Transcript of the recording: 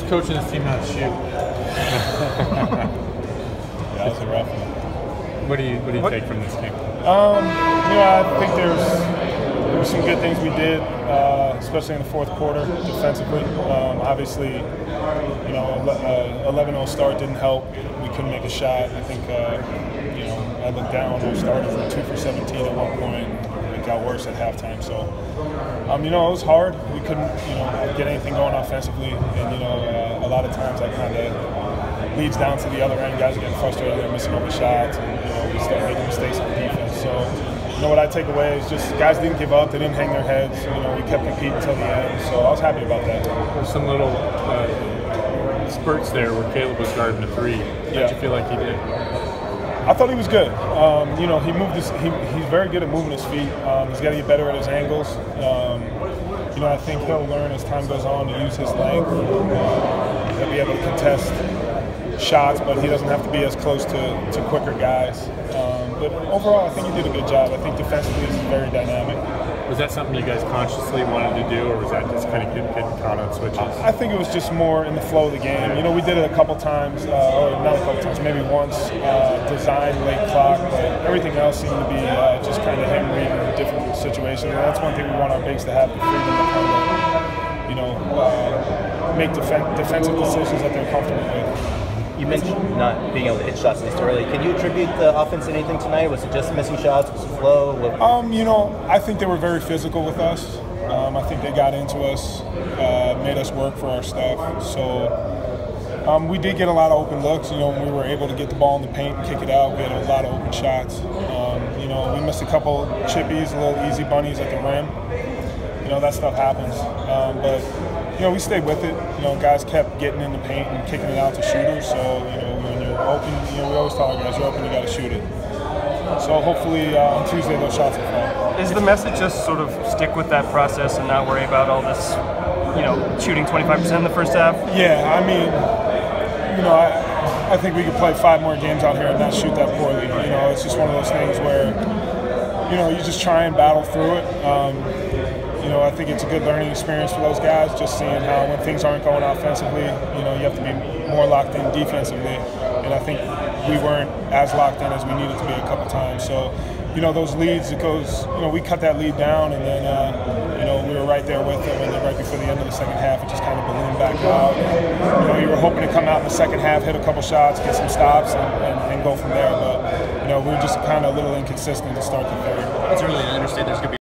coaching this team how to shoot? Yeah, that was a rough one. What do you take from this game? I think there were some good things we did, especially in the fourth quarter defensively. Obviously, 11-0 start didn't help. We couldn't make a shot. I think, I looked down. We started from 2 for 17 at one point. It got worse at halftime. So, it was hard. We couldn't, get anything going offensively. And, a lot of times that kind of leads down to the other end. Guys are getting frustrated. They're missing open shots. And, we start making mistakes on defense. So, what I take away is just guys didn't give up. They didn't hang their heads. We kept competing until the end. So I was happy about that. There's some little spurts there where Caleb was guarding the three. How'd you feel like he did? I thought he was good. He moved he's very good at moving his feet. He's got to get better at his angles. I think he'll learn as time goes on to use his length. He'll be able to contest shots, but he doesn't have to be as close to quicker guys. But overall, I think he did a good job. I think defensively he's very dynamic. Was that something you guys consciously wanted to do, or was that just kind of getting caught on switches? I think it was just more in the flow of the game. We did it a couple times, or not a couple times, maybe once, designed late clock, but everything else seemed to be just kind of him reading different situations. And that's one thing we want our bigs to have, the freedom to kind of, make defensive decisions that they're comfortable with. You mentioned not being able to hit shots at least early. Can you attribute the offense to anything tonight? Was it just missing shots? Was it flow? I think they were very physical with us. I think they got into us, made us work for our stuff. So we did get a lot of open looks. When we were able to get the ball in the paint and kick it out, we had a lot of open shots. We missed a couple chippies, little easy bunnies at the rim. That stuff happens. But we stayed with it. Guys kept getting in the paint and kicking it out to shooters. So, when you're open, we always tell our guys, you're open, you got to shoot it. So hopefully on Tuesday those shots will fall. Is the message just sort of stick with that process and not worry about all this, shooting 25% in the first half? Yeah, I think we could play 5 more games out here and not shoot that poorly. It's just one of those things where, you just try and battle through it. I think it's a good learning experience for those guys, just seeing how when things aren't going offensively, you have to be more locked in defensively. And I think we weren't as locked in as we needed to be a couple times. So, those leads, it goes, we cut that lead down and then, we were right there with them. And then right before the end of the second half, it just kind of ballooned back out. And, you were hoping to come out in the second half, hit a couple shots, get some stops, and go from there. But, we were just kind of a little inconsistent to start the third. It's early. I understand there's going to be